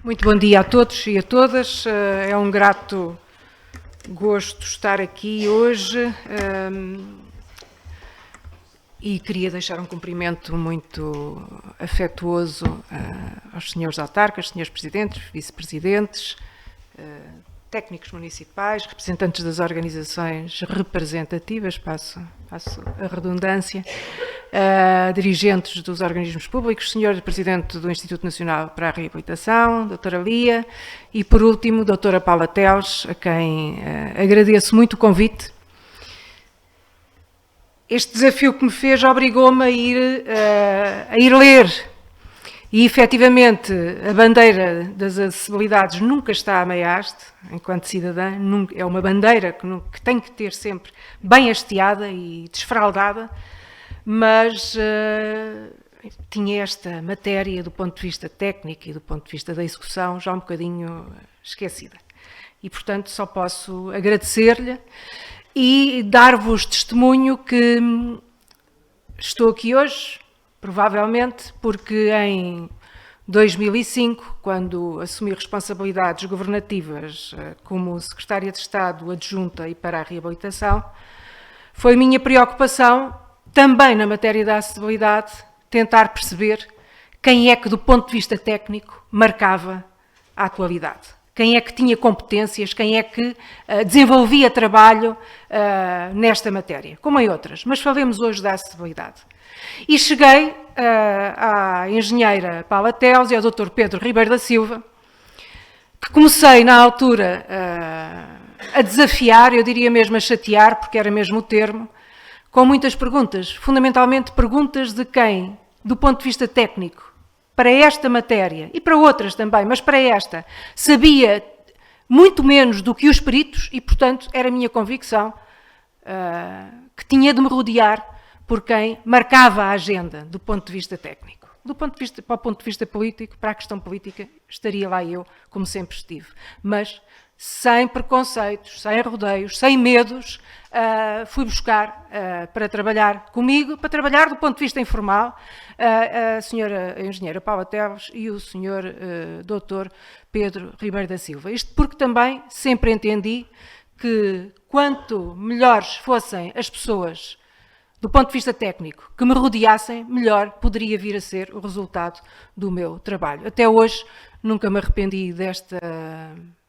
Muito bom dia a todos e a todas. É um grato gosto estar aqui hoje e queria deixar um cumprimento muito afetuoso aos senhores autarcas, senhores presidentes, vice-presidentes, técnicos municipais, representantes das organizações representativas, passo a redundância, dirigentes dos organismos públicos, Sr. Presidente do Instituto Nacional para a Reabilitação, doutora Lia, e por último, doutora Paula Teles, a quem agradeço muito o convite. Este desafio que me fez obrigou-me a ir ler. E, efetivamente, a bandeira das acessibilidades nunca está a meia haste, enquanto cidadã, é uma bandeira que tem que ter sempre bem hasteada e desfraldada, mas tinha esta matéria, do ponto de vista técnico e do ponto de vista da execução, já um bocadinho esquecida. E, portanto, só posso agradecer-lhe e dar-vos testemunho que estou aqui hoje, provavelmente porque em 2005, quando assumi responsabilidades governativas como secretária de Estado adjunta e para a reabilitação, foi minha preocupação, também na matéria da acessibilidade, tentar perceber quem é que, do ponto de vista técnico, marcava a atualidade. Quem é que tinha competências, quem é que desenvolvia trabalho nesta matéria, como em outras. Mas falemos hoje da acessibilidade. E cheguei à engenheira Paula Teles e ao Dr. Pedro Ribeiro da Silva, que comecei na altura a desafiar, eu diria mesmo a chatear, porque era mesmo o termo, com muitas perguntas, fundamentalmente perguntas de quem, do ponto de vista técnico, para esta matéria, e para outras também, mas para esta, sabia muito menos do que os peritos e, portanto, era a minha convicção que tinha de me rodear por quem marcava a agenda do ponto de vista técnico. Para o ponto de vista político, para a questão política, estaria lá eu, como sempre estive. Mas sem preconceitos, sem rodeios, sem medos, fui buscar para trabalhar comigo, para trabalhar do ponto de vista informal, a senhora engenheira Paula Teles e o senhor doutor Pedro Ribeiro da Silva. Isto porque também sempre entendi que quanto melhores fossem as pessoas do ponto de vista técnico, que me rodeassem, melhor poderia vir a ser o resultado do meu trabalho. Até hoje nunca me arrependi desta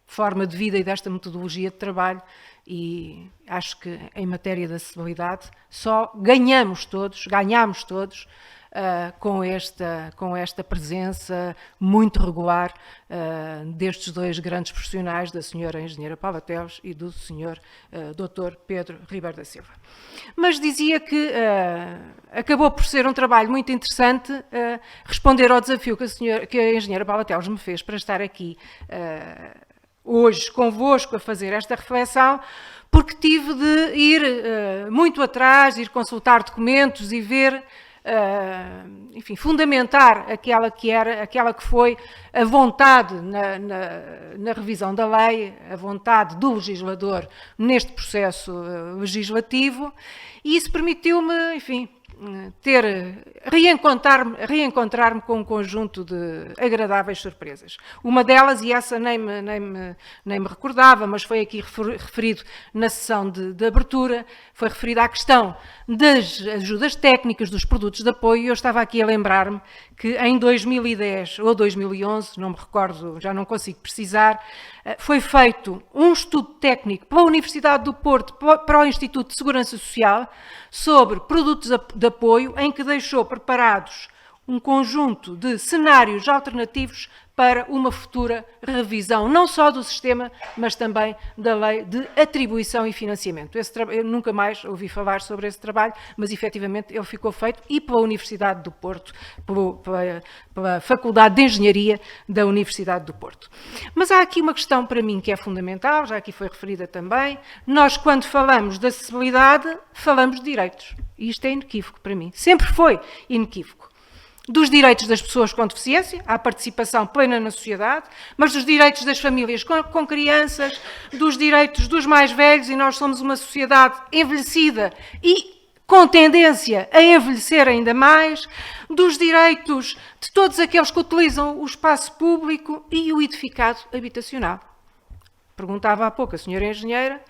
forma de vida e desta metodologia de trabalho e acho que em matéria de acessibilidade só ganhamos todos com esta presença muito regular destes dois grandes profissionais, da senhora engenheira Paula Teles e do senhor doutor Pedro Ribeiro da Silva. Mas dizia que acabou por ser um trabalho muito interessante responder ao desafio que a engenheira Paula Teles me fez para estar aqui hoje convosco a fazer esta reflexão, porque tive de ir muito atrás, ir consultar documentos e ver, enfim, fundamentar aquela que foi a vontade na revisão da lei, a vontade do legislador neste processo legislativo, e isso permitiu-me, enfim, reencontrar-me com um conjunto de agradáveis surpresas. Uma delas, e essa nem me recordava, mas foi aqui referido na sessão de abertura, foi referida à questão das ajudas técnicas, dos produtos de apoio, e eu estava aqui a lembrar-me que em 2010 ou 2011, não me recordo, já não consigo precisar, foi feito um estudo técnico pela Universidade do Porto, para o Instituto de Segurança Social, sobre produtos de apoio, em que deixou preparados um conjunto de cenários alternativos para uma futura revisão, não só do sistema, mas também da lei de atribuição e financiamento. Eu nunca mais ouvi falar sobre esse trabalho, mas efetivamente ele ficou feito e pela Universidade do Porto, pela Faculdade de Engenharia da Universidade do Porto. Mas há aqui uma questão para mim que é fundamental, já aqui foi referida também. Nós, quando falamos de acessibilidade, falamos de direitos. E isto é inequívoco para mim. Sempre foi inequívoco. Dos direitos das pessoas com deficiência, à participação plena na sociedade, mas dos direitos das famílias com crianças, dos direitos dos mais velhos, e nós somos uma sociedade envelhecida e com tendência a envelhecer ainda mais, dos direitos de todos aqueles que utilizam o espaço público e o edificado habitacional. Perguntava há pouco a senhora engenheira,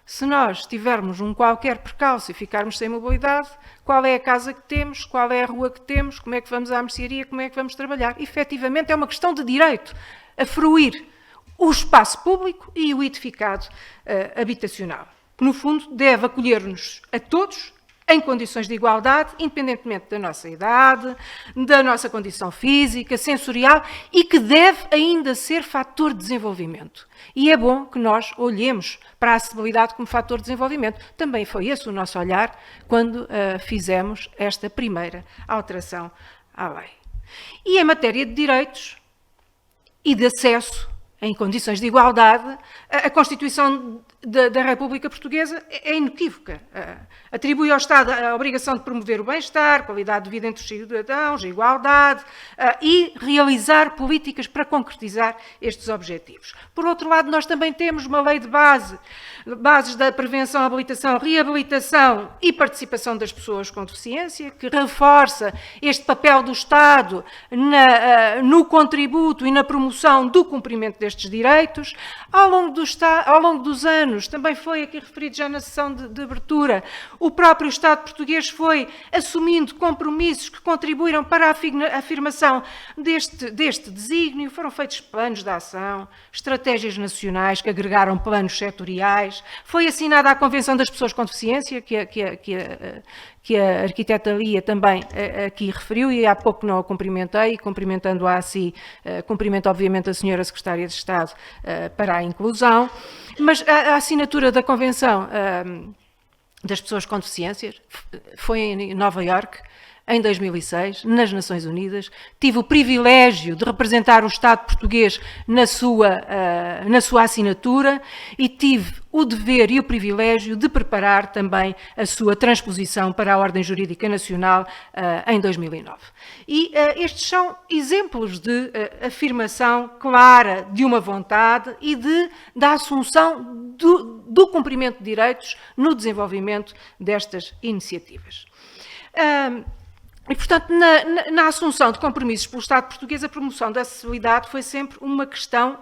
se nós tivermos um qualquer percalço e ficarmos sem mobilidade, qual é a casa que temos, qual é a rua que temos, como é que vamos à mercearia, como é que vamos trabalhar. Efetivamente é uma questão de direito a fruir o espaço público e o edificado habitacional, que no fundo deve acolher-nos a todos em condições de igualdade, independentemente da nossa idade, da nossa condição física, sensorial, e que deve ainda ser fator de desenvolvimento. E é bom que nós olhemos para a acessibilidade como fator de desenvolvimento. Também foi esse o nosso olhar quando fizemos esta primeira alteração à lei. E em matéria de direitos e de acesso em condições de igualdade, a Constituição da República Portuguesa é inequívoca. Atribui ao Estado a obrigação de promover o bem-estar, qualidade de vida entre os cidadãos, a igualdade e realizar políticas para concretizar estes objetivos. Por outro lado, nós também temos uma lei de bases da prevenção, habilitação, reabilitação e participação das pessoas com deficiência, que reforça este papel do Estado no contributo e na promoção do cumprimento destes direitos. Ao longo dos anos, também foi aqui referido já na sessão de abertura, o próprio Estado português foi assumindo compromissos que contribuíram para a afirmação deste desígnio. Foram feitos planos de ação, estratégias nacionais que agregaram planos setoriais. Foi assinada a Convenção das Pessoas com Deficiência, que a arquiteta Lia também aqui referiu, e há pouco não a cumprimentei, e cumprimentando-a assim, cumprimento obviamente a senhora Secretária de Estado para a inclusão, mas a assinatura da Convenção das Pessoas com Deficiência foi em Nova Iorque, em 2006, nas Nações Unidas. Tive o privilégio de representar o Estado português na sua assinatura e tive o dever e o privilégio de preparar também a sua transposição para a Ordem Jurídica Nacional em 2009. E estes são exemplos de afirmação clara de uma vontade e da assunção do cumprimento de direitos no desenvolvimento destas iniciativas. E, portanto, na assunção de compromissos pelo Estado português, a promoção da acessibilidade foi sempre uma questão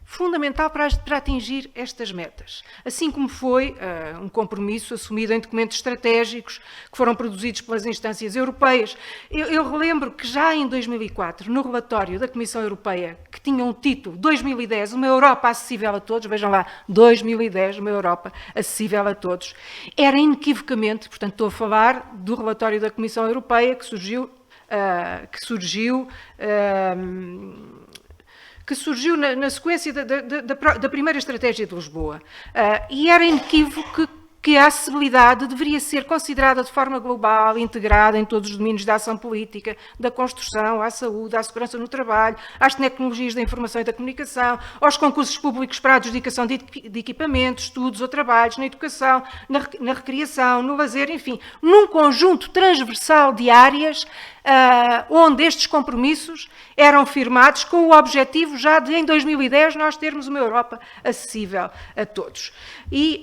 fundamental para atingir estas metas, assim como foi um compromisso assumido em documentos estratégicos que foram produzidos pelas instâncias europeias. Eu relembro que já em 2004, no relatório da Comissão Europeia, que tinha um título, 2010, uma Europa acessível a todos, vejam lá, 2010, uma Europa acessível a todos, era inequivocamente, portanto estou a falar do relatório da Comissão Europeia que surgiu na sequência da primeira estratégia de Lisboa. E era inequívoco que a acessibilidade deveria ser considerada de forma global, integrada em todos os domínios da ação política, da construção, à saúde, à segurança no trabalho, às tecnologias da informação e da comunicação, aos concursos públicos para a adjudicação de equipamentos, estudos ou trabalhos, na educação, na recreação, no lazer, enfim, num conjunto transversal de áreas onde estes compromissos eram firmados com o objetivo já de, em 2010, nós termos uma Europa acessível a todos. E,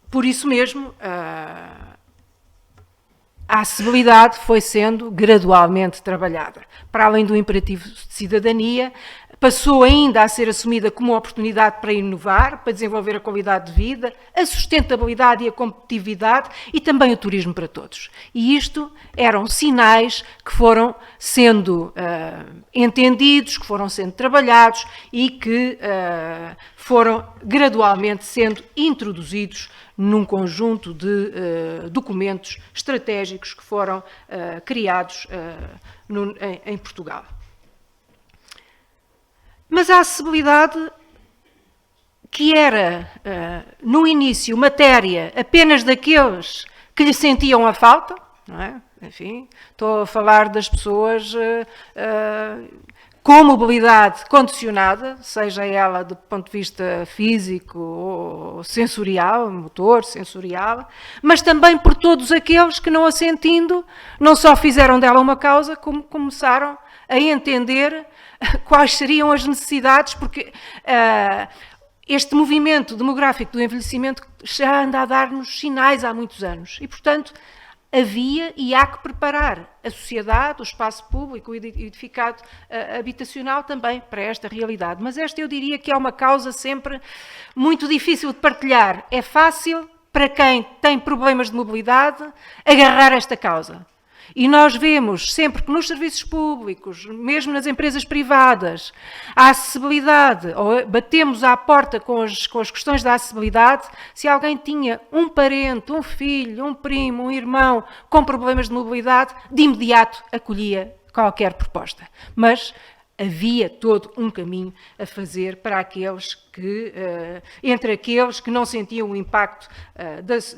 por isso mesmo, a acessibilidade foi sendo gradualmente trabalhada. Para além do imperativo de cidadania, passou ainda a ser assumida como uma oportunidade para inovar, para desenvolver a qualidade de vida, a sustentabilidade e a competitividade e também o turismo para todos. E isto eram sinais que foram sendo entendidos, que foram sendo trabalhados e que foram gradualmente sendo introduzidos num conjunto de documentos estratégicos que foram criados em Portugal. Mas a acessibilidade, que era, no início, matéria apenas daqueles que lhe sentiam a falta, não é? Enfim, estou a falar das pessoas com mobilidade condicionada, seja ela do ponto de vista físico ou sensorial, motor, sensorial, mas também por todos aqueles que, não a sentindo, não só fizeram dela uma causa, como começaram a entender quais seriam as necessidades, porque este movimento demográfico do envelhecimento já anda a dar-nos sinais há muitos anos e, portanto, havia e há que preparar a sociedade, o espaço público, o edificado habitacional também para esta realidade. Mas esta eu diria que é uma causa sempre muito difícil de partilhar. É fácil para quem tem problemas de mobilidade agarrar esta causa. E nós vemos sempre que nos serviços públicos, mesmo nas empresas privadas, a acessibilidade, ou batemos à porta com as questões da acessibilidade, se alguém tinha um parente, um filho, um primo, um irmão com problemas de mobilidade, de imediato acolhia qualquer proposta. Mas havia todo um caminho a fazer para aqueles que, entre aqueles que não sentiam o impacto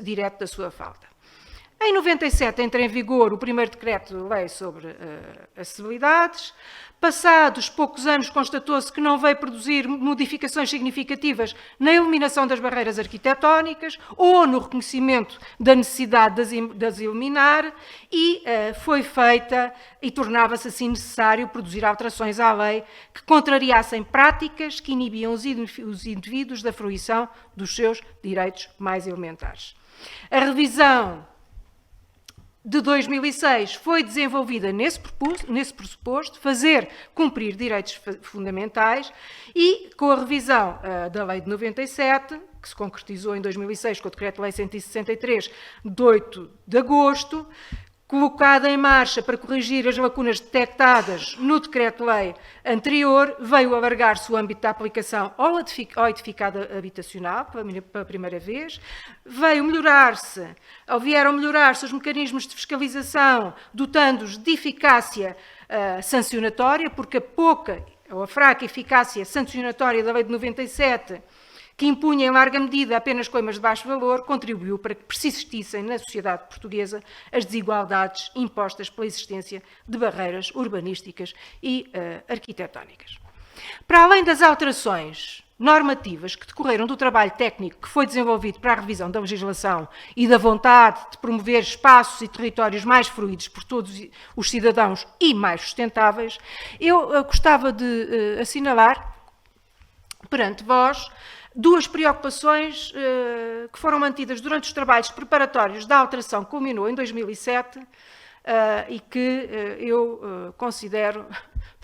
direto da sua falta. Em 97 entra em vigor o primeiro decreto-lei sobre acessibilidades. Passados poucos anos constatou-se que não veio produzir modificações significativas na eliminação das barreiras arquitetónicas ou no reconhecimento da necessidade de as eliminar e foi feita e tornava-se assim necessário produzir alterações à lei que contrariassem práticas que inibiam os indivíduos da fruição dos seus direitos mais elementares. A revisão de 2006 foi desenvolvida nesse pressuposto, fazer cumprir direitos fundamentais e com a revisão da Lei de 97, que se concretizou em 2006 com o Decreto-Lei 163, de 8 de agosto, colocada em marcha para corrigir as lacunas detectadas no decreto-lei anterior, veio alargar-se o âmbito da aplicação ao edificado habitacional, pela primeira vez, vieram melhorar-se os mecanismos de fiscalização, dotando-os de eficácia sancionatória, porque a pouca ou a fraca eficácia sancionatória da Lei de 97, que impunha em larga medida apenas coimas de baixo valor, contribuiu para que persistissem na sociedade portuguesa as desigualdades impostas pela existência de barreiras urbanísticas e arquitetónicas. Para além das alterações normativas que decorreram do trabalho técnico que foi desenvolvido para a revisão da legislação e da vontade de promover espaços e territórios mais fruídos por todos os cidadãos e mais sustentáveis, eu gostava de assinalar perante vós duas preocupações que foram mantidas durante os trabalhos preparatórios da alteração que culminou em 2007 e que eu considero,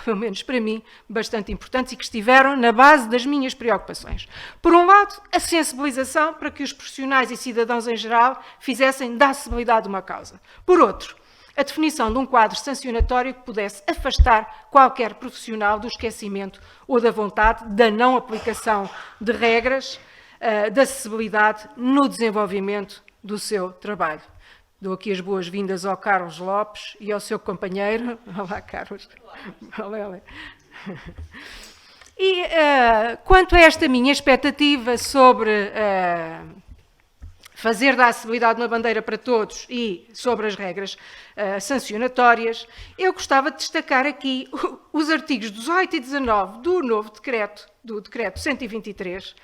pelo menos para mim, bastante importantes e que estiveram na base das minhas preocupações. Por um lado, a sensibilização para que os profissionais e cidadãos em geral fizessem da acessibilidade uma causa. Por outro, a definição de um quadro sancionatório que pudesse afastar qualquer profissional do esquecimento ou da vontade da não aplicação de regras de acessibilidade no desenvolvimento do seu trabalho. Dou aqui as boas-vindas ao Carlos Lopes e ao seu companheiro. Olá, Carlos. Olá. E quanto a esta minha expectativa sobre fazer da acessibilidade uma bandeira para todos e sobre as regras sancionatórias, eu gostava de destacar aqui os artigos 18 e 19 do novo decreto, do decreto 123,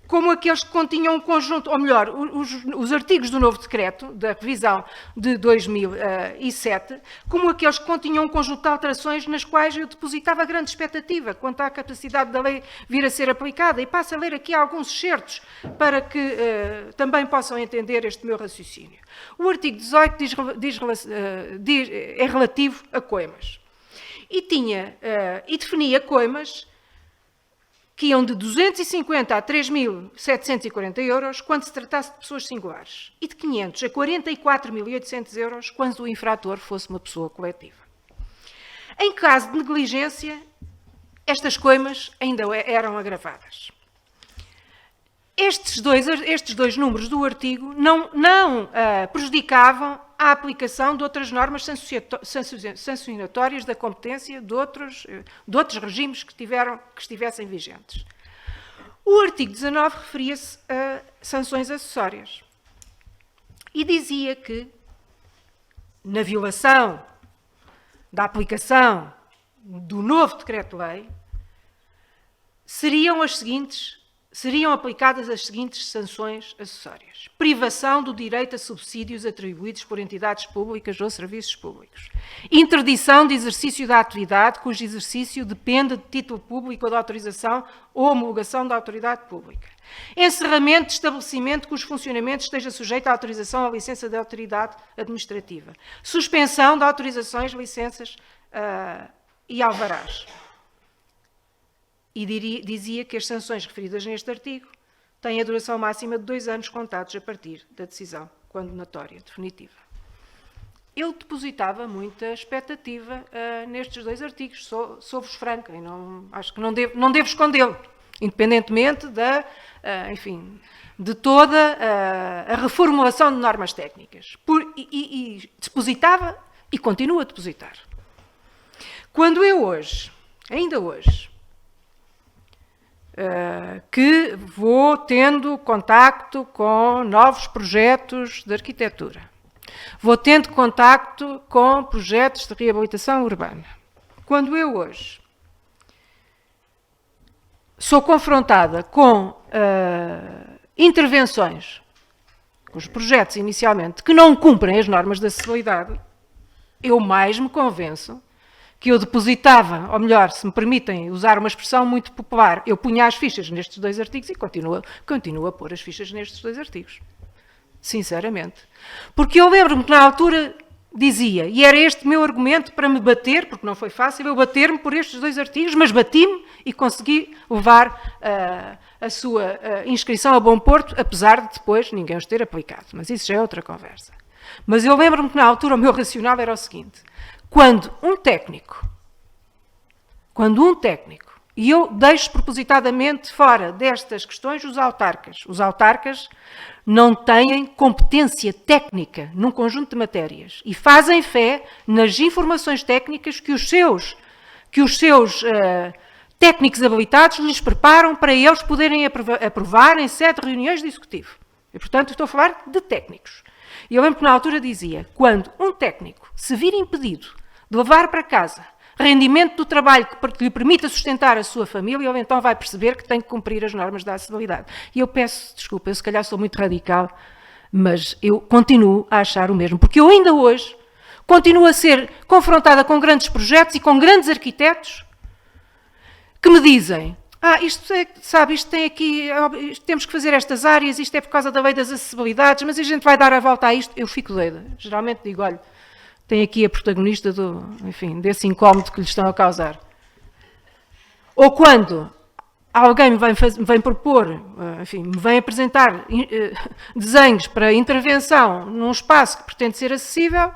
como aqueles que continham um conjunto, ou melhor, os artigos do novo decreto, da revisão de 2007, como aqueles que continham um conjunto de alterações nas quais eu depositava grande expectativa quanto à capacidade da lei vir a ser aplicada. E passo a ler aqui alguns excertos para que também possam entender este meu raciocínio. O artigo 18 é relativo a coimas. E definia coimas que iam de 250 a 3.740 euros quando se tratasse de pessoas singulares e de 500 a 44.800 euros quando o infrator fosse uma pessoa coletiva. Em caso de negligência, estas coimas ainda eram agravadas. Estes dois números do artigo não prejudicavam a aplicação de outras normas sancionatórias da competência de outros regimes que estivessem vigentes. O artigo 19 referia-se a sanções acessórias e dizia que, na violação da aplicação do novo decreto-lei, seriam as seguintes seriam aplicadas as seguintes sanções acessórias: privação do direito a subsídios atribuídos por entidades públicas ou serviços públicos, interdição de exercício da atividade cujo exercício dependa de título público ou de autorização ou homologação da autoridade pública, encerramento de estabelecimento cujo funcionamento esteja sujeito à autorização ou licença da autoridade administrativa, suspensão de autorizações, licenças e alvarás. E dizia que as sanções referidas neste artigo têm a duração máxima de 2 anos contados a partir da decisão condenatória definitiva. Eu depositava muita expectativa nestes 2 artigos, sou-vos franca, e acho que não devo escondê-lo, independentemente de toda a reformulação de normas técnicas. E depositava e continuo a depositar. Quando eu ainda hoje, que vou tendo contacto com novos projetos de arquitetura, vou tendo contacto com projetos de reabilitação urbana. Quando eu hoje sou confrontada com intervenções, com os projetos inicialmente, que não cumprem as normas de acessibilidade, eu mais me convenço que eu depositava, ou melhor, se me permitem usar uma expressão muito popular, eu punha as fichas nestes 2 artigos e continuo a pôr as fichas nestes 2 artigos. Sinceramente. Porque eu lembro-me que na altura dizia, e era este meu argumento para me bater, porque não foi fácil eu bater-me por estes 2 artigos, mas bati-me e consegui levar a sua inscrição a bom porto, apesar de depois ninguém os ter aplicado. Mas isso já é outra conversa. Mas eu lembro-me que na altura o meu racional era o seguinte: quando um técnico, e eu deixo propositadamente fora destas questões os autarcas não têm competência técnica num conjunto de matérias e fazem fé nas informações técnicas que os seus técnicos habilitados lhes preparam para eles poderem aprovar em sede de reuniões de executivo. E, portanto, estou a falar de técnicos. E eu lembro que na altura dizia, quando um técnico se vir impedido de levar para casa rendimento do trabalho que lhe permita sustentar a sua família, ele então vai perceber que tem que cumprir as normas da acessibilidade. E eu peço desculpa, eu se calhar sou muito radical, mas eu continuo a achar o mesmo, porque eu ainda hoje continuo a ser confrontada com grandes projetos e com grandes arquitetos que me dizem: isto tem aqui, temos que fazer estas áreas, isto é por causa da lei das acessibilidades, mas a gente vai dar a volta a isto. Eu fico doida. Geralmente digo, olha, tem aqui a protagonista desse incómodo que lhe estão a causar. Ou quando alguém me vem propor, me vem apresentar desenhos para intervenção num espaço que pretende ser acessível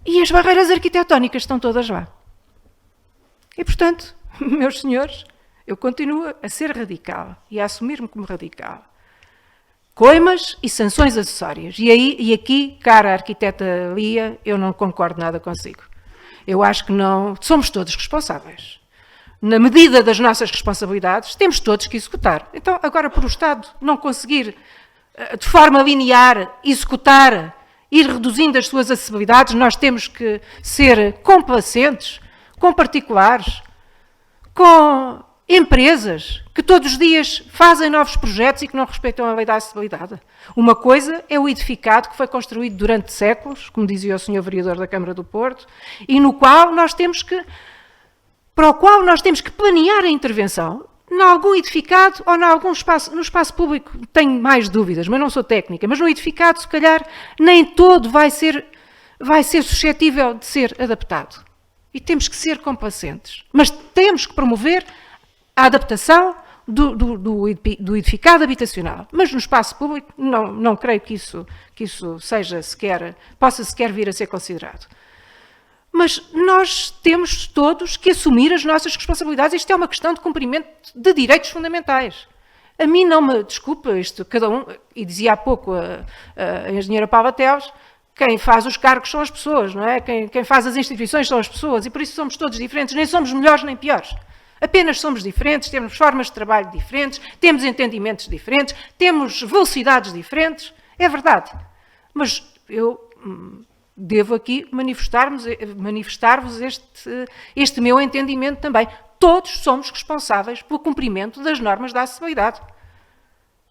e as barreiras arquitetónicas estão todas lá. E, portanto, meus senhores, eu continuo a ser radical e a assumir-me como radical. Coimas e sanções acessórias. E aqui, cara arquiteta Lia, eu não concordo nada consigo. Eu acho que não. Somos todos responsáveis. Na medida das nossas responsabilidades, temos todos que executar. Então, agora, por o Estado não conseguir, de forma linear, executar, ir reduzindo as suas acessibilidades, nós temos que ser complacentes com particulares, com empresas que todos os dias fazem novos projetos e que não respeitam a lei da acessibilidade. Uma coisa é o edificado que foi construído durante séculos, como dizia o Sr. Vereador da Câmara do Porto, e para o qual nós temos que planear a intervenção em algum edificado ou no espaço público. Tenho mais dúvidas, mas não sou técnica, mas no edificado, se calhar, nem todo vai ser suscetível de ser adaptado. E temos que ser complacentes. Mas temos que promover a adaptação do edificado habitacional. Mas no espaço público, não creio que isso possa sequer vir a ser considerado. Mas nós temos todos que assumir as nossas responsabilidades. Isto é uma questão de cumprimento de direitos fundamentais. A mim não me desculpa isto, cada um, e dizia há pouco a engenheira Paula Teles, quem faz os cargos são as pessoas, não é? Quem faz as instituições são as pessoas, e por isso somos todos diferentes, nem somos melhores nem piores. Apenas somos diferentes, temos formas de trabalho diferentes, temos entendimentos diferentes, temos velocidades diferentes, é verdade. Mas eu devo aqui manifestar-vos este meu entendimento também. Todos somos responsáveis pelo cumprimento das normas da acessibilidade.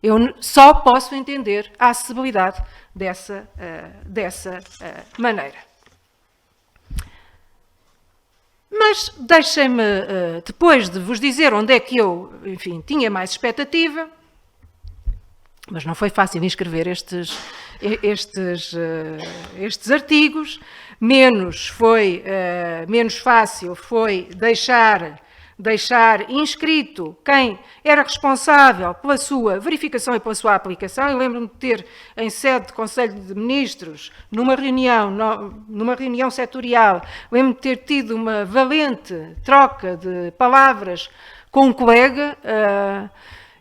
Eu só posso entender a acessibilidade dessa maneira. Mas deixem-me, depois de vos dizer onde é que eu, enfim, tinha mais expectativa, mas não foi fácil inscrever estes artigos, menos fácil foi deixar inscrito quem era responsável pela sua verificação e pela sua aplicação. Eu lembro-me de ter, em sede de Conselho de Ministros, numa reunião setorial, lembro-me de ter tido uma valente troca de palavras com um colega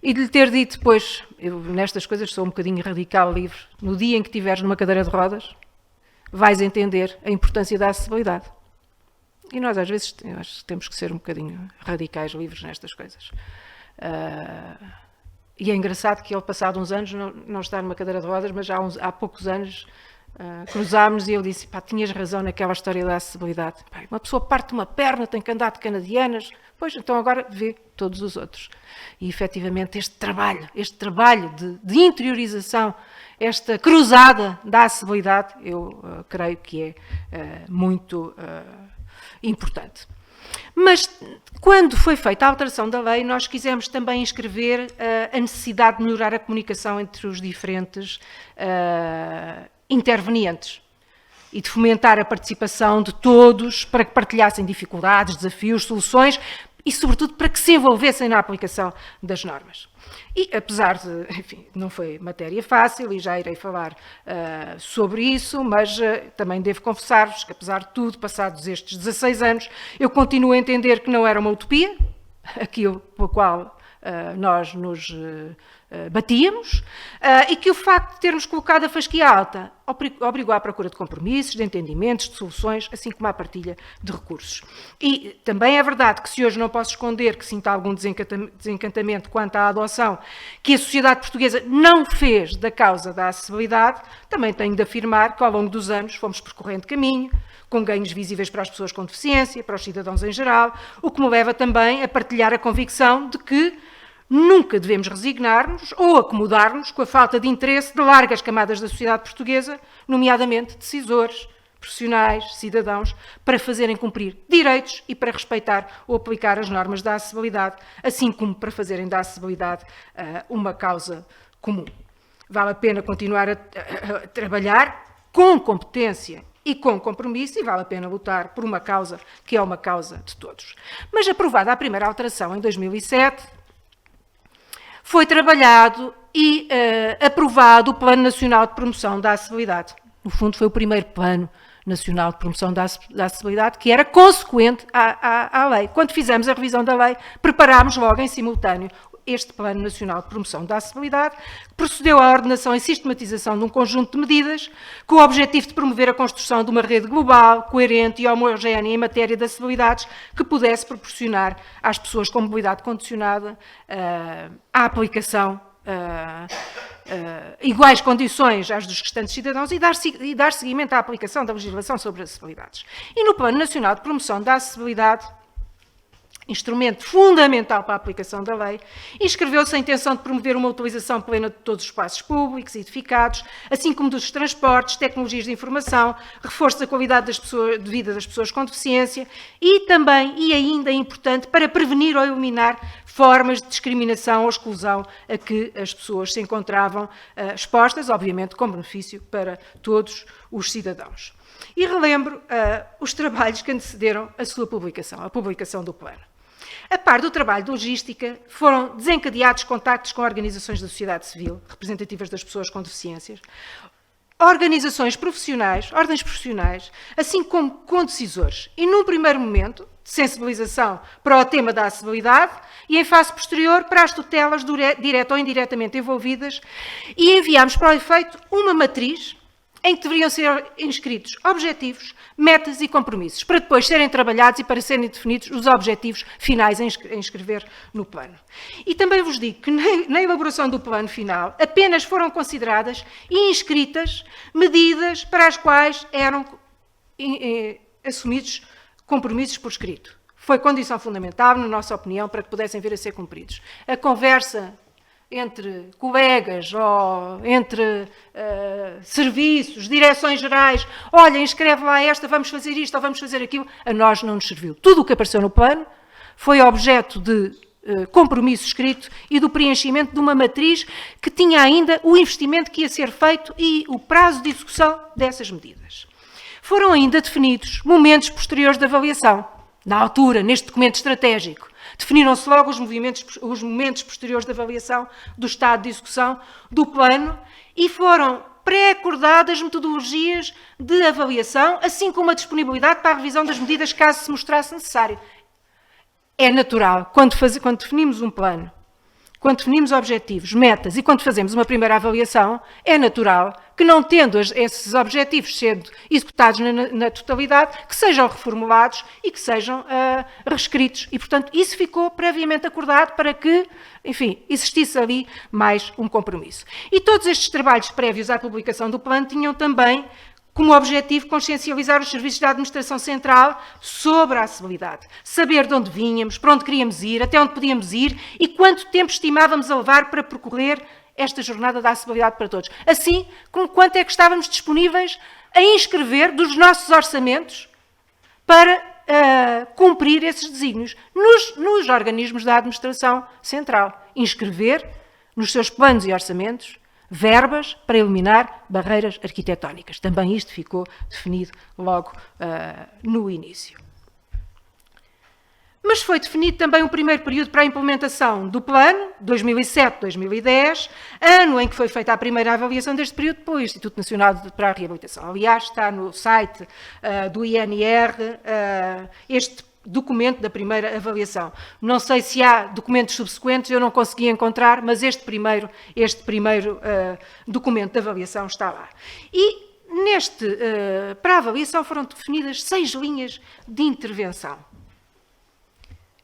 e de lhe ter dito depois, eu nestas coisas sou um bocadinho radical livre, no dia em que estiveres numa cadeira de rodas, vais entender a importância da acessibilidade. E nós, às vezes, temos que ser um bocadinho radicais, livres nestas coisas. E é engraçado que ele, passado uns anos, não está numa cadeira de rodas, mas há poucos anos cruzámos e ele disse, pá, tinhas razão naquela história da acessibilidade. Pá, uma pessoa parte uma perna, tem que andar de canadianas, pois, então agora vê todos os outros. E, efetivamente, este trabalho de interiorização, esta cruzada da acessibilidade, eu creio que é muito importante. Mas, quando foi feita a alteração da lei, nós quisemos também inscrever a necessidade de melhorar a comunicação entre os diferentes intervenientes e de fomentar a participação de todos para que partilhassem dificuldades, desafios, soluções e, sobretudo, para que se envolvessem na aplicação das normas. E, apesar de, enfim, não foi matéria fácil, e já irei falar sobre isso, mas também devo confessar-vos que, apesar de tudo, passados estes 16 anos, eu continuo a entender que não era uma utopia, aquilo pelo qual nós nos batíamos, e que o facto de termos colocado a fasquia alta obrigou à procura de compromissos, de entendimentos, de soluções, assim como à partilha de recursos. E também é verdade que, se hoje não posso esconder que sinto algum desencantamento quanto à adoção que a sociedade portuguesa não fez da causa da acessibilidade, também tenho de afirmar que, ao longo dos anos, fomos percorrendo caminho, com ganhos visíveis para as pessoas com deficiência, para os cidadãos em geral, o que me leva também a partilhar a convicção de que nunca devemos resignar-nos ou acomodar-nos com a falta de interesse de largas camadas da sociedade portuguesa, nomeadamente decisores, profissionais, cidadãos, para fazerem cumprir direitos e para respeitar ou aplicar as normas da acessibilidade, assim como para fazerem da acessibilidade uma causa comum. Vale a pena continuar a trabalhar com competência e com compromisso, e vale a pena lutar por uma causa que é uma causa de todos. Mas, aprovada a primeira alteração em 2007, foi trabalhado e aprovado o Plano Nacional de Promoção da Acessibilidade. No fundo, foi o primeiro Plano Nacional de Promoção da Acessibilidade que era consequente à lei. Quando fizemos a revisão da lei, preparámos logo em simultâneo este Plano Nacional de Promoção da Acessibilidade, que procedeu à ordenação e sistematização de um conjunto de medidas com o objetivo de promover a construção de uma rede global, coerente e homogénea em matéria de acessibilidades que pudesse proporcionar às pessoas com mobilidade condicionada a aplicação iguais condições às dos restantes cidadãos e dar seguimento à aplicação da legislação sobre acessibilidades. E no Plano Nacional de Promoção da Acessibilidade, instrumento fundamental para a aplicação da lei, inscreveu-se a intenção de promover uma utilização plena de todos os espaços públicos e edificados, assim como dos transportes, tecnologias de informação, reforço da qualidade de vida das pessoas com deficiência e também, e ainda é importante, para prevenir ou eliminar formas de discriminação ou exclusão a que as pessoas se encontravam expostas, obviamente com benefício para todos os cidadãos. E relembro os trabalhos que antecederam a sua publicação, a publicação do plano. A par do trabalho de logística, foram desencadeados contactos com organizações da sociedade civil, representativas das pessoas com deficiências, organizações profissionais, ordens profissionais, assim como com decisores. E num primeiro momento, de sensibilização para o tema da acessibilidade e em fase posterior para as tutelas direta ou indiretamente envolvidas, e enviámos para o efeito uma matriz em que deveriam ser inscritos objetivos, metas e compromissos, para depois serem trabalhados e para serem definidos os objetivos finais a inscrever no plano. E também vos digo que na elaboração do plano final apenas foram consideradas e inscritas medidas para as quais eram assumidos compromissos por escrito. Foi condição fundamental, na nossa opinião, para que pudessem vir a ser cumpridos. A conversa entre colegas ou entre serviços, direções gerais, olha, inscreve lá esta, vamos fazer isto ou vamos fazer aquilo, a nós não nos serviu. Tudo o que apareceu no plano foi objeto de compromisso escrito e do preenchimento de uma matriz que tinha ainda o investimento que ia ser feito e o prazo de execução dessas medidas. Foram ainda definidos momentos posteriores de avaliação. Na altura, neste documento estratégico, definiram-se logo os momentos posteriores de avaliação do estado de execução do plano e foram pré-acordadas metodologias de avaliação, assim como a disponibilidade para a revisão das medidas caso se mostrasse necessário. É natural, quando definimos um plano, quando definimos objetivos, metas e quando fazemos uma primeira avaliação, é natural que, não tendo esses objetivos sendo executados na totalidade, que sejam reformulados e que sejam reescritos. E, portanto, isso ficou previamente acordado para que, enfim, existisse ali mais um compromisso. E todos estes trabalhos prévios à publicação do plano tinham também como objetivo consciencializar os serviços da administração central sobre a acessibilidade. Saber de onde vínhamos, para onde queríamos ir, até onde podíamos ir e quanto tempo estimávamos a levar para percorrer esta jornada da acessibilidade para todos. Assim como quanto é que estávamos disponíveis a inscrever dos nossos orçamentos para cumprir esses desígnios nos organismos da administração central. Inscrever nos seus planos e orçamentos verbas para eliminar barreiras arquitetónicas. Também isto ficou definido logo no início. Mas foi definido também um primeiro período para a implementação do plano, 2007-2010, ano em que foi feita a primeira avaliação deste período pelo Instituto Nacional para a Reabilitação. Aliás, está no site do INR este documento da primeira avaliação. Não sei se há documentos subsequentes, eu não consegui encontrar, mas este primeiro documento de avaliação está lá. E para a avaliação foram definidas 6 linhas de intervenção.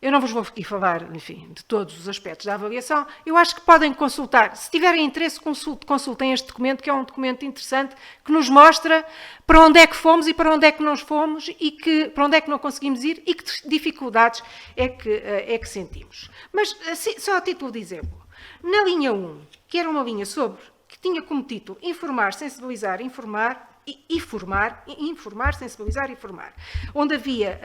Eu não vos vou aqui falar, enfim, de todos os aspectos da avaliação. Eu acho que podem consultar. Se tiverem interesse, consultem este documento, que é um documento interessante, que nos mostra para onde é que fomos e para onde é que não fomos e para onde é que não conseguimos ir e que dificuldades é que sentimos. Mas, assim, só a título de exemplo, na linha 1, que era uma linha que tinha como título Informar, Sensibilizar, Informar e Formar, Informar, Sensibilizar e Formar, onde havia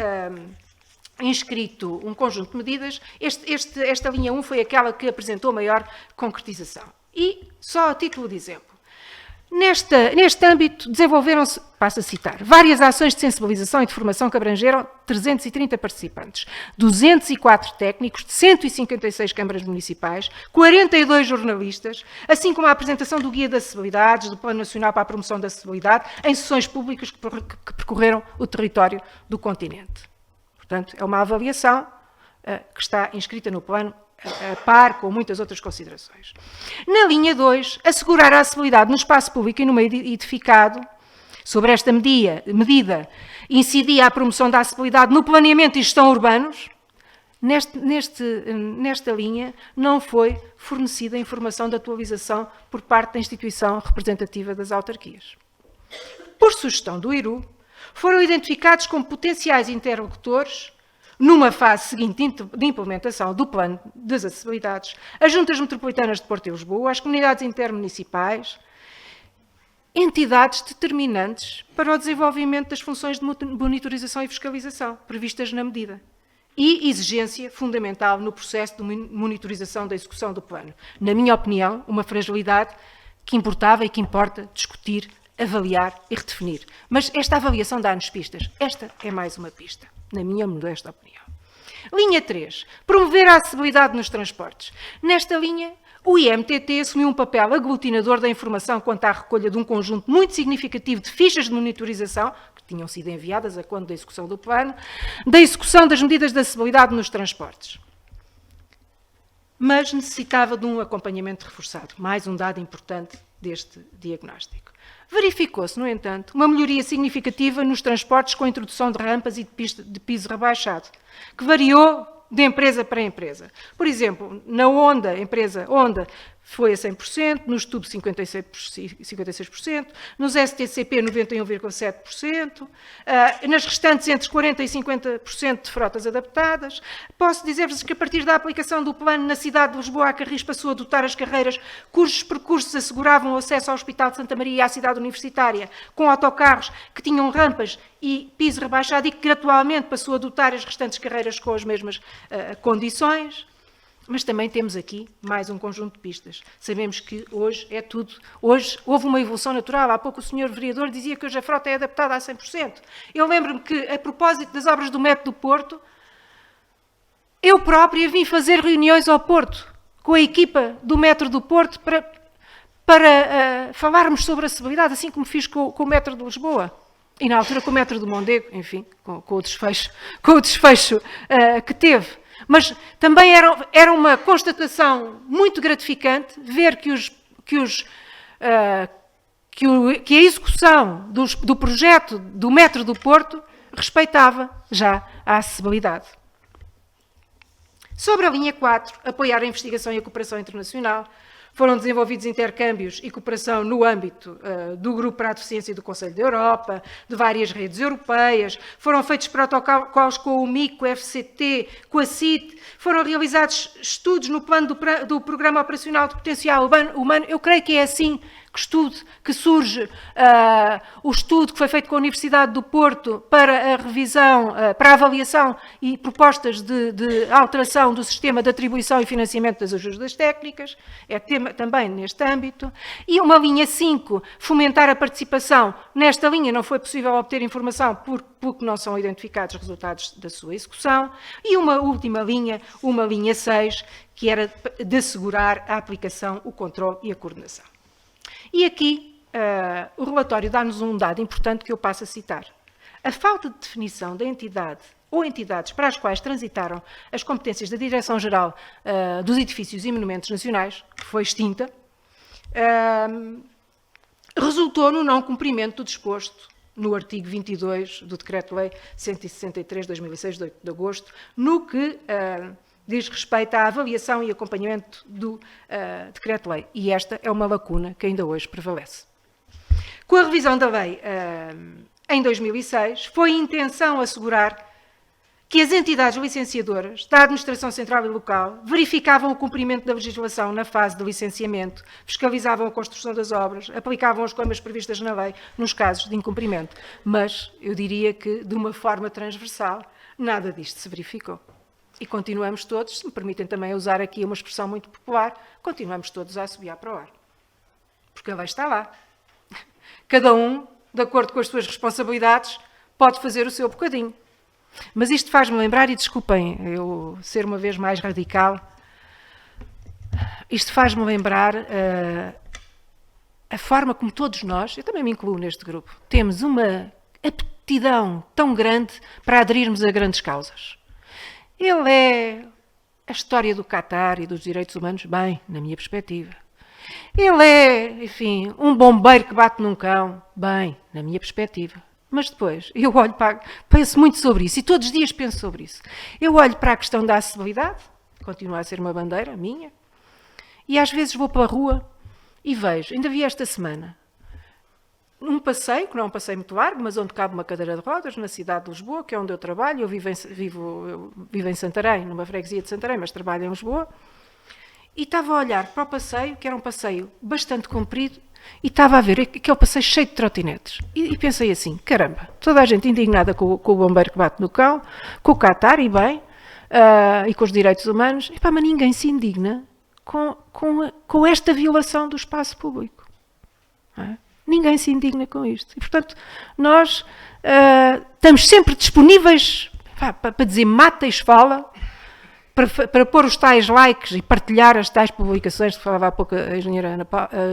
inscrito um conjunto de medidas, esta linha 1 foi aquela que apresentou maior concretização. E, só a título de exemplo, neste âmbito desenvolveram-se, passo a citar, várias ações de sensibilização e de formação que abrangeram 330 participantes, 204 técnicos, de 156 câmaras municipais, 42 jornalistas, assim como a apresentação do Guia de Acessibilidades, do Plano Nacional para a Promoção da Acessibilidade, em sessões públicas que percorreram o território do continente. Portanto, é uma avaliação que está inscrita no plano, a par com muitas outras considerações. Na linha 2, assegurar a acessibilidade no espaço público e no meio edificado. Sobre esta medida, incidia a promoção da acessibilidade no planeamento e gestão urbanos. Nesta linha, não foi fornecida informação de atualização por parte da instituição representativa das autarquias. Por sugestão do IRU, foram identificados como potenciais interlocutores, numa fase seguinte de implementação do Plano das Acessibilidades, as Juntas Metropolitanas de Porto e Lisboa, as comunidades intermunicipais, entidades determinantes para o desenvolvimento das funções de monitorização e fiscalização previstas na medida e exigência fundamental no processo de monitorização da execução do plano. Na minha opinião, uma fragilidade que importava e que importa discutir, avaliar e redefinir. Mas esta avaliação dá-nos pistas. Esta é mais uma pista, na minha modesta opinião. Linha 3. Promover a acessibilidade nos transportes. Nesta linha, o IMTT assumiu um papel aglutinador da informação quanto à recolha de um conjunto muito significativo de fichas de monitorização, que tinham sido enviadas a quando da execução do plano, da execução das medidas de acessibilidade nos transportes. Mas necessitava de um acompanhamento reforçado. Mais um dado importante deste diagnóstico. Verificou-se, no entanto, uma melhoria significativa nos transportes com a introdução de rampas e de piso rebaixado, que variou de empresa para empresa. Por exemplo, na empresa Honda, foi a 100%, nos TUB 56%, nos STCP 91,7%, nas restantes entre 40% e 50% de frotas adaptadas. Posso dizer-vos que a partir da aplicação do plano na cidade de Lisboa, a Carris passou a dotar as carreiras cujos percursos asseguravam o acesso ao Hospital de Santa Maria e à cidade universitária, com autocarros que tinham rampas e piso rebaixado, e que gradualmente passou a dotar as restantes carreiras com as mesmas condições. Mas também temos aqui mais um conjunto de pistas. Sabemos que hoje é tudo... Hoje houve uma evolução natural. Há pouco o senhor vereador dizia que hoje a frota é adaptada a 100%. Eu lembro-me que, a propósito das obras do Metro do Porto, eu própria vim fazer reuniões ao Porto, com a equipa do Metro do Porto, para falarmos sobre acessibilidade, assim como fiz com o Metro de Lisboa. E na altura com o Metro do Mondego, enfim, com o desfecho que teve. Mas também era uma constatação muito gratificante ver que a execução do projeto do Metro do Porto respeitava já a acessibilidade. Sobre a linha 4, apoiar a investigação e a cooperação internacional, foram desenvolvidos intercâmbios e cooperação no âmbito do Grupo para a Deficiência do Conselho da Europa, de várias redes europeias, foram feitos protocolos com o MIC, com o FCT, com a CIT, foram realizados estudos no plano do Programa Operacional de Potencial Humano. Eu creio que é assim que surge o estudo que foi feito com a Universidade do Porto para a revisão, para a avaliação e propostas de alteração do sistema de atribuição e financiamento das ajudas técnicas, é tema também neste âmbito. E uma linha 5, fomentar a participação. Nesta linha não foi possível obter informação porque não são identificados os resultados da sua execução. E uma última linha, uma linha 6, que era de assegurar a aplicação, o controle e a coordenação. E aqui o relatório dá-nos um dado importante que eu passo a citar. A falta de definição da entidade ou entidades para as quais transitaram as competências da Direção-Geral dos Edifícios e Monumentos Nacionais, que foi extinta, resultou no não cumprimento do disposto no artigo 22 do Decreto-Lei 163/2006, de 8 de agosto, no que diz respeito à avaliação e acompanhamento do Decreto-Lei. E esta é uma lacuna que ainda hoje prevalece. Com a revisão da lei em 2006, foi a intenção assegurar que as entidades licenciadoras da Administração Central e Local verificavam o cumprimento da legislação na fase de licenciamento, fiscalizavam a construção das obras, aplicavam as coimas previstas na lei nos casos de incumprimento. Mas eu diria que, de uma forma transversal, nada disto se verificou. E continuamos todos, se me permitem também usar aqui uma expressão muito popular, continuamos todos a assobiar para o ar. Porque a lei está lá. Cada um, de acordo com as suas responsabilidades, pode fazer o seu bocadinho. Mas isto faz-me lembrar, e desculpem eu ser uma vez mais radical, isto faz-me lembrar a forma como todos nós, eu também me incluo neste grupo, temos uma aptidão tão grande para aderirmos a grandes causas. Ele é a história do Qatar e dos direitos humanos, bem, na minha perspectiva. Ele é, enfim, um bombeiro que bate num cão, bem, na minha perspectiva. Mas depois, eu olho penso muito sobre isso, e todos os dias penso sobre isso. Eu olho para a questão da acessibilidade, continua a ser uma bandeira minha, e às vezes vou pela rua e vejo, ainda vi esta semana, um passeio, que não é um passeio muito largo, mas onde cabe uma cadeira de rodas, na cidade de Lisboa, que é onde eu trabalho. Eu vivo em Santarém, numa freguesia de Santarém, mas trabalho em Lisboa. E estava a olhar para o passeio, que era um passeio bastante comprido, e estava a ver aquele passeio cheio de trotinetes. E pensei assim, caramba, toda a gente indignada com o bombeiro que bate no cão, com o Qatar, e bem, e com os direitos humanos, mas ninguém se indigna com esta violação do espaço público. Não é? Ninguém se indigna com isto. E, portanto, nós estamos sempre disponíveis para dizer mata e esfala, para pôr os tais likes e partilhar as tais publicações que falava há pouco a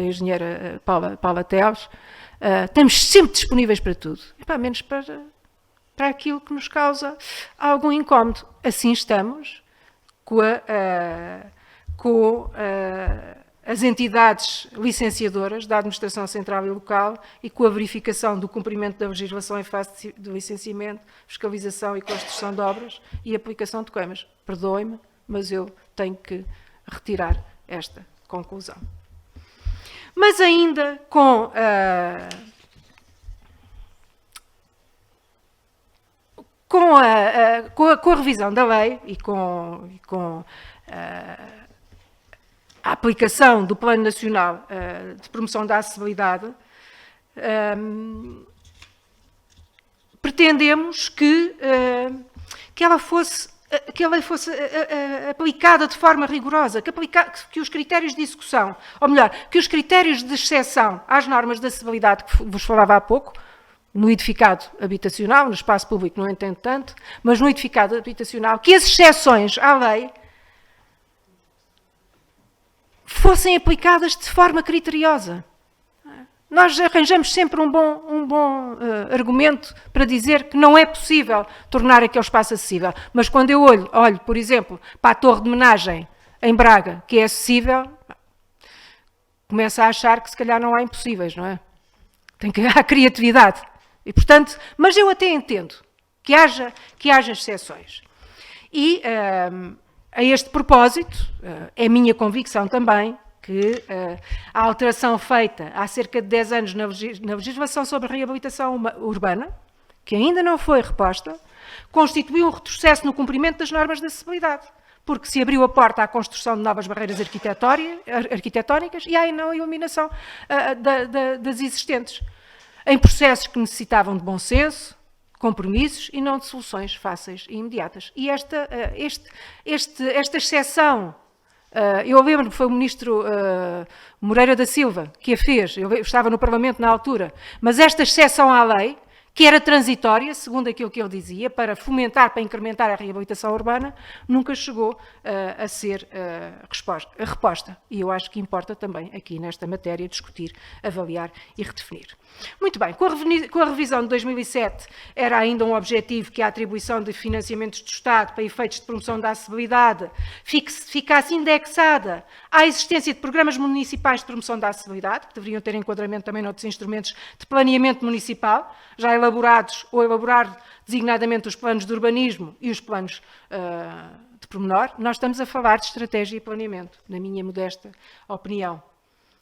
engenheira Paula Teles. Estamos sempre disponíveis para tudo. E, menos para aquilo que nos causa algum incómodo. Assim estamos com as entidades licenciadoras da Administração Central e Local e com a verificação do cumprimento da legislação em fase de licenciamento, fiscalização e construção de obras e aplicação de coimas. Perdoem-me, mas eu tenho que retirar esta conclusão. mas ainda com a revisão da lei e com a aplicação do Plano Nacional de Promoção da Acessibilidade, pretendemos que a lei fosse aplicada de forma rigorosa, que os critérios de execução, ou melhor, que os critérios de exceção às normas de acessibilidade que vos falava há pouco, no edificado habitacional, no espaço público não entendo tanto, mas no edificado habitacional, que as exceções à lei fossem aplicadas de forma criteriosa. Nós arranjamos sempre um bom argumento para dizer que não é possível tornar aquele espaço acessível. Mas quando eu olho, por exemplo, para a Torre de Homenagem em Braga, que é acessível, começo a achar que se calhar não há impossíveis, não é? Tem que haver criatividade. E, portanto, mas eu até entendo que haja exceções. E, a este propósito, é minha convicção também que a alteração feita há cerca de 10 anos na legislação sobre a reabilitação urbana, que ainda não foi reposta, constituiu um retrocesso no cumprimento das normas de acessibilidade, porque se abriu a porta à construção de novas barreiras arquitetónicas e à não eliminação das existentes, em processos que necessitavam de bom senso, compromissos e não de soluções fáceis e imediatas. E esta exceção, eu lembro que foi o ministro Moreira da Silva que a fez, eu estava no Parlamento na altura, mas esta exceção à lei, que era transitória, segundo aquilo que ele dizia, para fomentar, para incrementar a reabilitação urbana, nunca chegou a ser reposta. E eu acho que importa também, aqui nesta matéria, discutir, avaliar e redefinir. Muito bem, com a revisão de 2007, era ainda um objetivo que a atribuição de financiamentos do Estado para efeitos de promoção da acessibilidade ficasse indexada à existência de programas municipais de promoção da acessibilidade, que deveriam ter enquadramento também noutros instrumentos de planeamento municipal, já elaborados ou elaborar designadamente os planos de urbanismo e os planos de pormenor. Nós estamos a falar de estratégia e planeamento, na minha modesta opinião.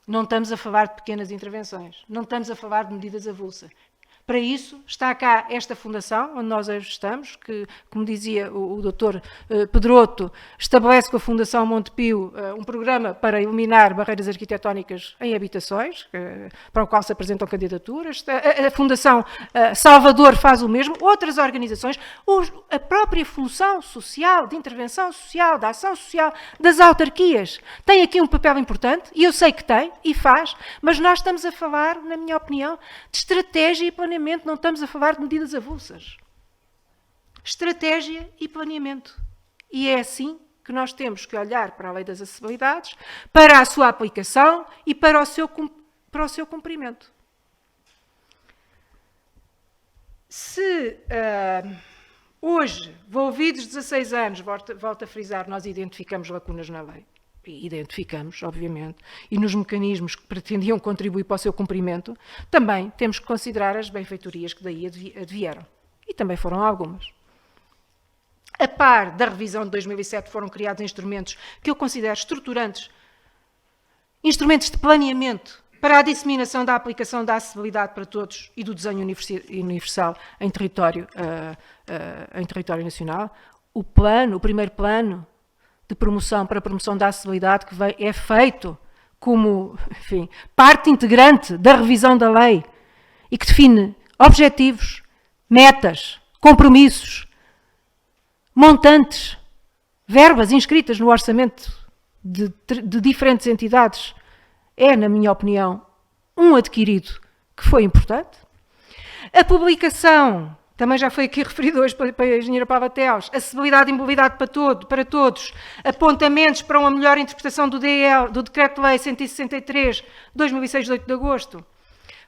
Não estamos a falar de pequenas intervenções, não estamos a falar de medidas avulsas. Para isso, está cá esta fundação, onde nós hoje estamos, que, como dizia o Dr. Pedroto, estabelece com a Fundação Montepio um programa para eliminar barreiras arquitetónicas em habitações, para o qual se apresentam candidaturas. A Fundação Salvador faz o mesmo, outras organizações, a própria função social, de intervenção social, da ação social das autarquias, tem aqui um papel importante, e eu sei que tem, e faz, mas nós estamos a falar, na minha opinião, de estratégia e planeamento. Não estamos a falar de medidas avulsas. Estratégia e planeamento. E é assim que nós temos que olhar para a Lei das Acessibilidades, para a sua aplicação e para o seu cumprimento. Se hoje, envolvidos 16 anos, volto a frisar, nós identificamos lacunas na lei, e identificamos, obviamente, e nos mecanismos que pretendiam contribuir para o seu cumprimento, também temos que considerar as benfeitorias que daí advieram. E também foram algumas. A par da revisão de 2007 foram criados instrumentos que eu considero estruturantes, instrumentos de planeamento para a disseminação da aplicação da acessibilidade para todos e do desenho universal em território nacional. O primeiro plano de promoção para a promoção da acessibilidade que é feito como, enfim, parte integrante da revisão da lei e que define objetivos, metas, compromissos, montantes, verbas inscritas no orçamento de diferentes entidades, é, na minha opinião, um adquirido que foi importante. A publicação, também já foi aqui referido hoje para a engenheira Paula Teles, acessibilidade e mobilidade para todos, apontamentos para uma melhor interpretação do Decreto-Lei 163, 2006, de 8 de agosto.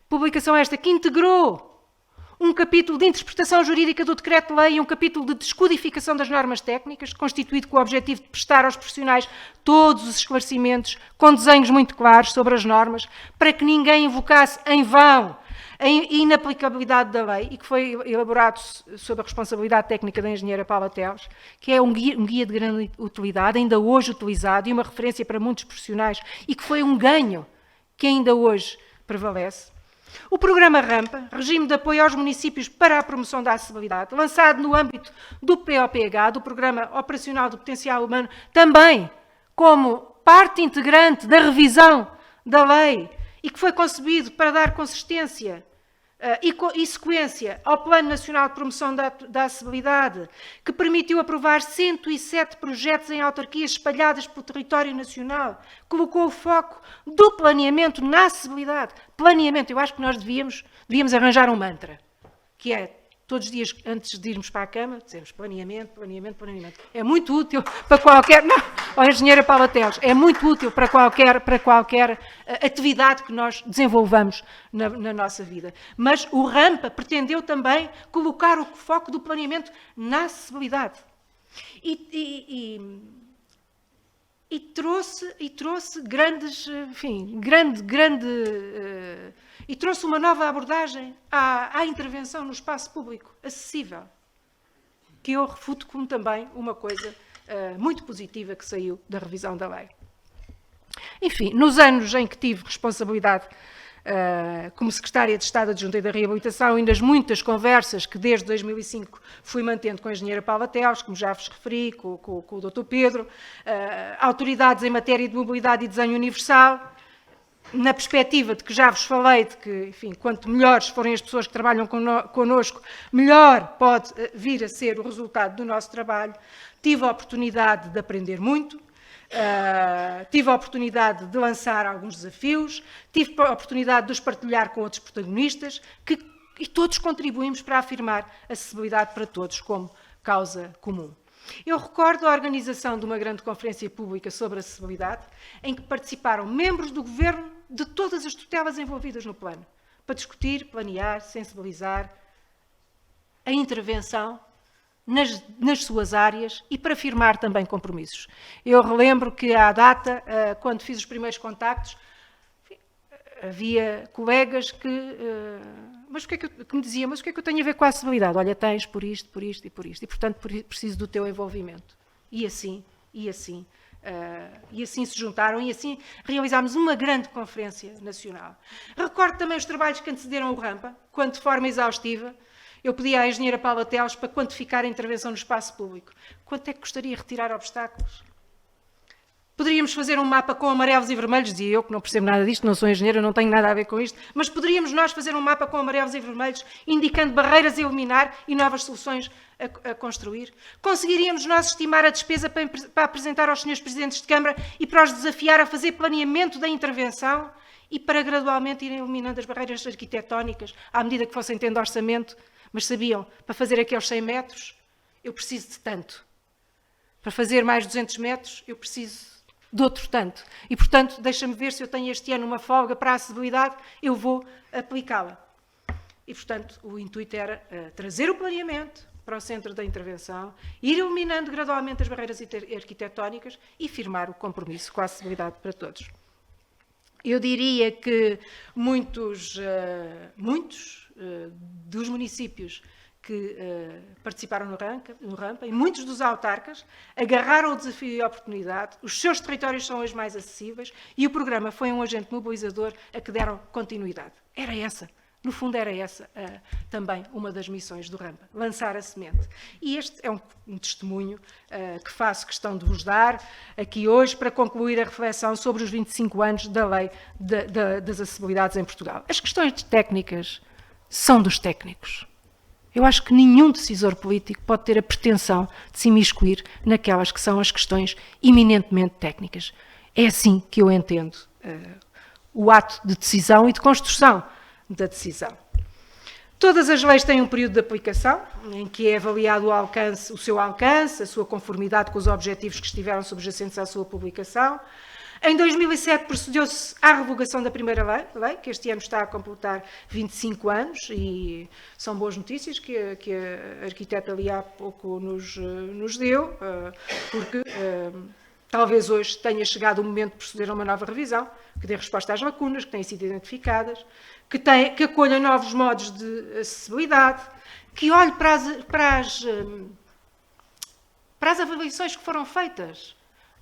Publicação esta que integrou um capítulo de interpretação jurídica do Decreto-Lei e um capítulo de descodificação das normas técnicas, constituído com o objetivo de prestar aos profissionais todos os esclarecimentos, com desenhos muito claros sobre as normas, para que ninguém invocasse em vão a inaplicabilidade da lei, e que foi elaborado sob a responsabilidade técnica da engenheira Paula Teles, que é um guia de grande utilidade, ainda hoje utilizado, e uma referência para muitos profissionais, e que foi um ganho que ainda hoje prevalece. O programa Rampa, Regime de Apoio aos Municípios para a Promoção da Acessibilidade, lançado no âmbito do POPH, do Programa Operacional do Potencial Humano, também como parte integrante da revisão da lei e que foi concebido para dar consistência e sequência ao Plano Nacional de Promoção da Acessibilidade, que permitiu aprovar 107 projetos em autarquias espalhadas pelo território nacional, colocou o foco do planeamento na acessibilidade. Planeamento, eu acho que nós devíamos arranjar um mantra, que é, todos os dias antes de irmos para a cama, dizemos planeamento, planeamento, planeamento. É muito útil para qualquer... Não, a engenheira Paula Teles, é muito útil para qualquer atividade que nós desenvolvamos na nossa vida. Mas o Rampa pretendeu também colocar o foco do planeamento na acessibilidade. E trouxe grandes, enfim, e trouxe uma nova abordagem à intervenção no espaço público, acessível, que eu refuto como também uma coisa muito positiva que saiu da revisão da lei. Enfim, nos anos em que tive responsabilidade como Secretária de Estado Adjunta da Reabilitação e nas muitas conversas que desde 2005 fui mantendo com a engenheira Paula Teles, como já vos referi, com o Dr. Pedro, autoridades em matéria de mobilidade e desenho universal, na perspectiva de que já vos falei, de que, enfim, quanto melhores forem as pessoas que trabalham connosco, melhor pode vir a ser o resultado do nosso trabalho. Tive a oportunidade de aprender muito, tive a oportunidade de lançar alguns desafios, tive a oportunidade de os partilhar com outros protagonistas, e todos contribuímos para afirmar a acessibilidade para todos como causa comum. Eu recordo a organização de uma grande conferência pública sobre acessibilidade, em que participaram membros do Governo de todas as tutelas envolvidas no plano, para discutir, planear, sensibilizar a intervenção nas suas áreas e para firmar também compromissos. Eu relembro que à data, quando fiz os primeiros contactos, havia colegas que me diziam, mas o que é que eu tenho a ver com a acessibilidade? Olha, tens por isto, por isto e por isto, e portanto preciso do teu envolvimento. E assim se juntaram e assim realizámos uma grande conferência nacional. Recordo também os trabalhos que antecederam o Rampa, quando de forma exaustiva eu pedi à engenheira Paula Teles para quantificar a intervenção no espaço público. Quanto é que custaria retirar obstáculos? Poderíamos fazer um mapa com amarelos e vermelhos, dizia eu, que não percebo nada disto, não sou engenheira, não tenho nada a ver com isto, mas poderíamos nós fazer um mapa com amarelos e vermelhos, indicando barreiras a eliminar e novas soluções a construir? Conseguiríamos nós estimar a despesa para apresentar aos senhores presidentes de Câmara e para os desafiar a fazer planeamento da intervenção e para gradualmente irem eliminando as barreiras arquitetónicas à medida que fossem tendo orçamento? Mas sabiam, para fazer aqueles 100 metros, eu preciso de tanto. Para fazer mais 200 metros, eu preciso de outro tanto. E, portanto, deixa-me ver se eu tenho este ano uma folga para a acessibilidade, eu vou aplicá-la. E, portanto, o intuito era trazer o planeamento para o centro da intervenção, ir eliminando gradualmente as barreiras arquitetónicas e firmar o compromisso com a acessibilidade para todos. Eu diria que muitos dos municípios que participaram no Rampa e muitos dos autarcas agarraram o desafio e a oportunidade. Os seus territórios são hoje mais acessíveis e o programa foi um agente mobilizador a que deram continuidade. Era essa, no fundo era essa também uma das missões do Rampa, lançar a semente. E este é um testemunho que faço questão de vos dar aqui hoje para concluir a reflexão sobre os 25 anos da Lei das Acessibilidades em Portugal. As questões técnicas são dos técnicos. Eu acho que nenhum decisor político pode ter a pretensão de se imiscuir naquelas que são as questões eminentemente técnicas. É assim que eu entendo o ato de decisão e de construção da decisão. Todas as leis têm um período de aplicação, em que é avaliado o seu alcance, a sua conformidade com os objetivos que estiveram subjacentes à sua publicação. Em 2007 procedeu-se à revogação da primeira lei, que este ano está a completar 25 anos, e são boas notícias que a arquiteta ali há pouco nos deu, porque talvez hoje tenha chegado o momento de proceder a uma nova revisão, que dê resposta às lacunas que têm sido identificadas, que acolha novos modos de acessibilidade, que olhe para as avaliações que foram feitas.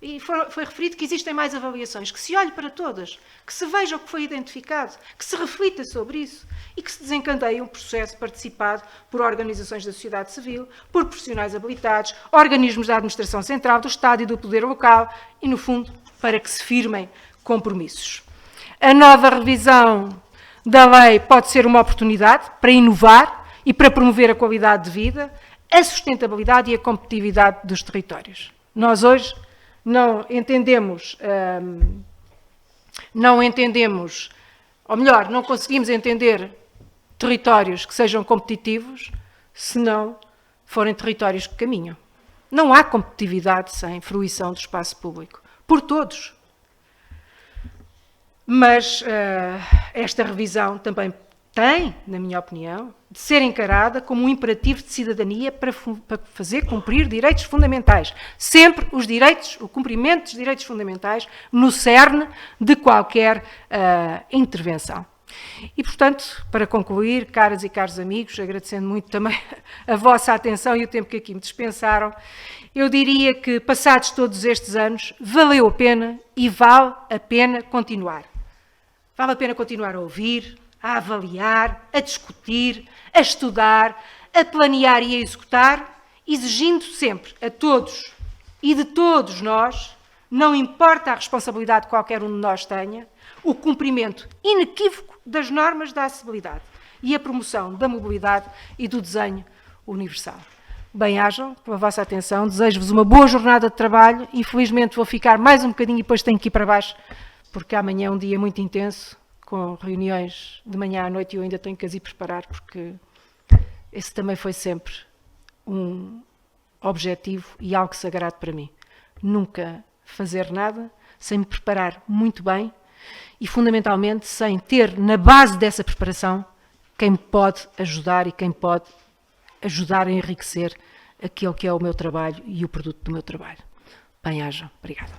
e foi referido que existem mais avaliações, que se olhe para todas, que se veja o que foi identificado, que se reflita sobre isso e que se desencadeie um processo participado por organizações da sociedade civil, por profissionais habilitados, organismos da administração central, do Estado e do poder local e, no fundo, para que se firmem compromissos. A nova revisão da lei pode ser uma oportunidade para inovar e para promover a qualidade de vida, a sustentabilidade e a competitividade dos territórios. Nós hoje não entendemos, ou melhor, não conseguimos entender territórios que sejam competitivos se não forem territórios que caminham. Não há competitividade sem fruição do espaço público, por todos. Mas esta revisão também tem, na minha opinião, de ser encarada como um imperativo de cidadania para fazer cumprir direitos fundamentais. Sempre os direitos, o cumprimento dos direitos fundamentais no cerne de qualquer intervenção. E, portanto, para concluir, caras e caros amigos, agradecendo muito também a vossa atenção e o tempo que aqui me dispensaram, eu diria que, passados todos estes anos, valeu a pena e vale a pena continuar. Vale a pena continuar a ouvir, a avaliar, a discutir, a estudar, a planear e a executar, exigindo sempre a todos e de todos nós, não importa a responsabilidade que qualquer um de nós tenha, o cumprimento inequívoco das normas da acessibilidade e a promoção da mobilidade e do desenho universal. Bem-ajam pela vossa atenção, desejo-vos uma boa jornada de trabalho. Infelizmente vou ficar mais um bocadinho e depois tenho que ir para baixo, porque amanhã é um dia muito intenso, com reuniões de manhã à noite e eu ainda tenho que as ir preparar, porque esse também foi sempre um objetivo e algo sagrado para mim. Nunca fazer nada sem me preparar muito bem e, fundamentalmente, sem ter na base dessa preparação quem me pode ajudar e quem pode ajudar a enriquecer aquilo que é o meu trabalho e o produto do meu trabalho. Bem-ajam. Obrigada.